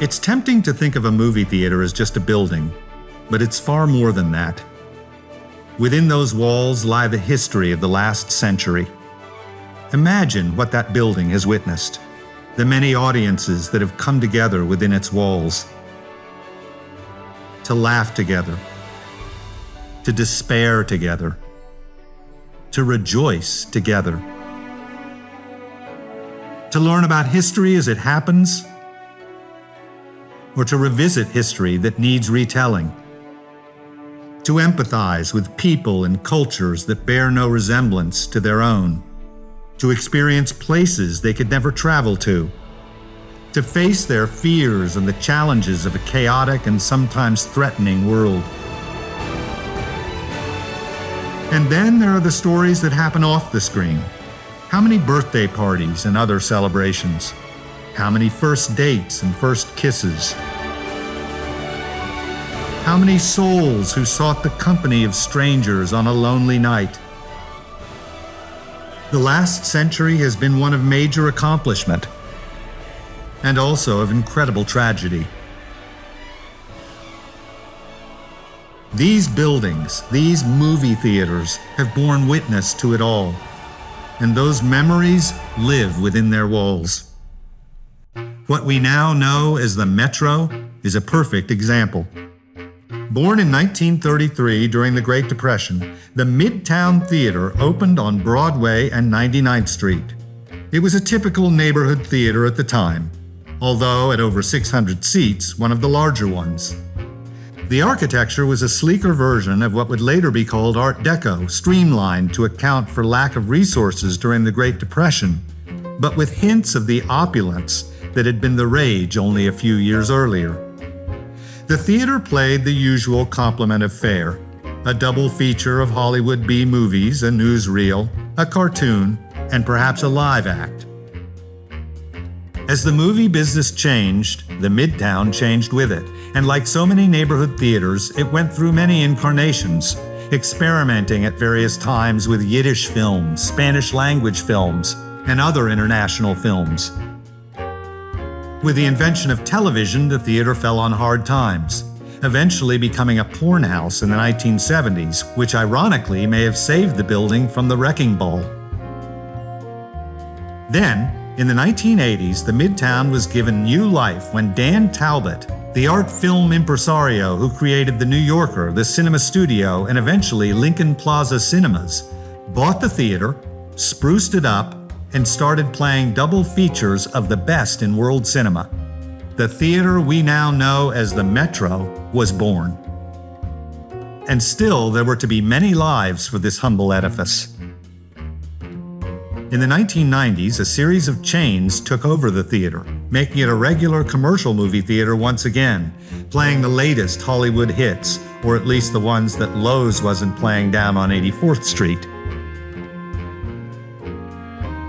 It's tempting to think of a movie theater as just a building, but it's far more than that. Within those walls lie the history of the last century. Imagine what that building has witnessed, the many audiences that have come together within its walls. To laugh together, to despair together, to rejoice together, to learn about history as it happens, or to revisit history that needs retelling, to empathize with people and cultures that bear no resemblance to their own, to experience places they could never travel to face their fears and the challenges of a chaotic and sometimes threatening world. And then there are the stories that happen off the screen. How many birthday parties and other celebrations? How many first dates and first kisses? How many souls who sought the company of strangers on a lonely night? The last century has been one of major accomplishment and also of incredible tragedy. These buildings, these movie theaters, have borne witness to it all, and those memories live within their walls. What we now know as the Metro is a perfect example. Born in 1933 during the Great Depression, the Midtown Theater opened on Broadway and 99th Street. It was a typical neighborhood theater at the time, although at over 600 seats, one of the larger ones. The architecture was a sleeker version of what would later be called Art Deco, streamlined to account for lack of resources during the Great Depression, but with hints of the opulence that had been the rage only a few years earlier. The theater played the usual complement of fare, a double feature of Hollywood B movies, a newsreel, a cartoon, and perhaps a live act. As the movie business changed, the Midtown changed with it, and like so many neighborhood theaters, it went through many incarnations, experimenting at various times with Yiddish films, Spanish language films, and other international films. With the invention of television, the theater fell on hard times, eventually becoming a porn house in the 1970s, which ironically may have saved the building from the wrecking ball. Then, in the 1980s, the Midtown was given new life when Dan Talbot, the art film impresario who created The New Yorker, the Cinema Studio, and eventually Lincoln Plaza Cinemas, bought the theater, spruced it up, and started playing double features of the best in world cinema. The theater we now know as the Metro was born. And still, there were to be many lives for this humble edifice. In the 1990s, a series of chains took over the theater, making it a regular commercial movie theater once again, playing the latest Hollywood hits, or at least the ones that Lowe's wasn't playing down on 84th Street.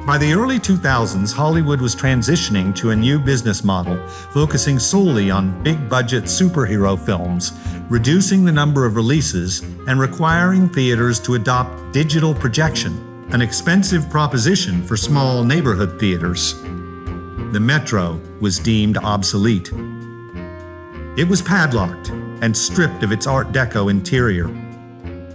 By the early 2000s, Hollywood was transitioning to a new business model, focusing solely on big-budget superhero films, reducing the number of releases, and requiring theaters to adopt digital projection, an expensive proposition for small neighborhood theaters. The Metro was deemed obsolete. It was padlocked and stripped of its Art Deco interior.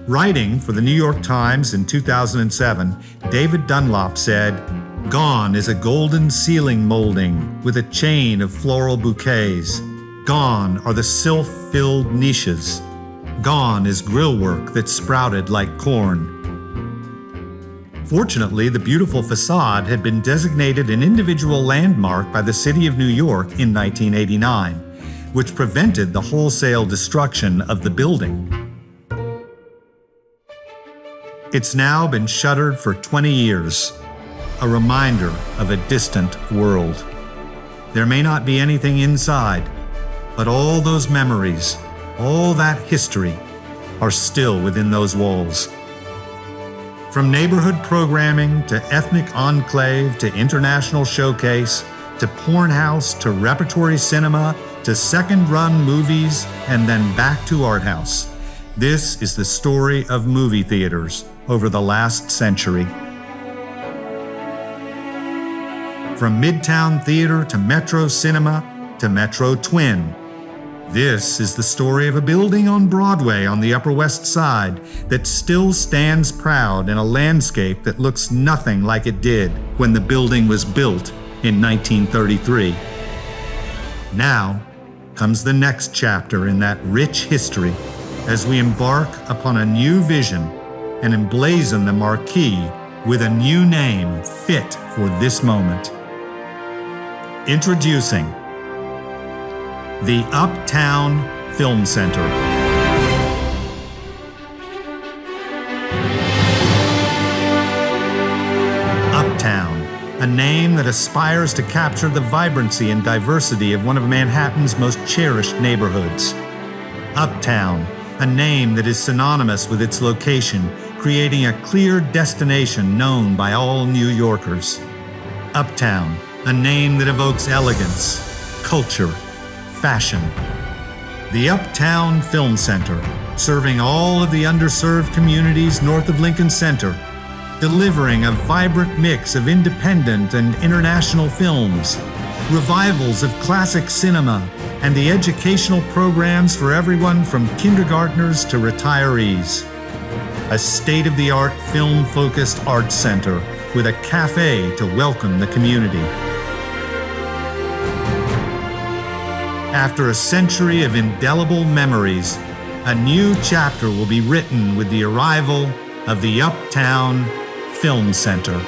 Writing for the New York Times in 2007, David Dunlop said, "Gone is a golden ceiling molding with a chain of floral bouquets. Gone are the sylph-filled niches. Gone is grillwork that sprouted like corn." Fortunately, the beautiful facade had been designated an individual landmark by the City of New York in 1989, which prevented the wholesale destruction of the building. It's now been shuttered for 20 years, a reminder of a distant world. There may not be anything inside, but all those memories, all that history, are still within those walls. From neighborhood programming to ethnic enclave to international showcase to porn house to repertory cinema to second-run movies and then back to art house, this is the story of movie theaters over the last century. From Midtown Theater to Metro Cinema, to Metro Twin. This is the story of a building on Broadway on the Upper West Side that still stands proud in a landscape that looks nothing like it did when the building was built in 1933. Now comes the next chapter in that rich history as we embark upon a new vision and emblazon the marquee with a new name fit for this moment. Introducing the Uptown Film Center. Uptown, a name that aspires to capture the vibrancy and diversity of one of Manhattan's most cherished neighborhoods. Uptown, a name that is synonymous with its location, creating a clear destination known by all New Yorkers. Uptown, a name that evokes elegance, culture, fashion. The Uptown Film Center, serving all of the underserved communities north of Lincoln Center, delivering a vibrant mix of independent and international films, revivals of classic cinema, and the educational programs for everyone from kindergartners to retirees. A state-of-the-art film-focused arts center with a cafe to welcome the community. After a century of indelible memories, a new chapter will be written with the arrival of the Uptown Film Center.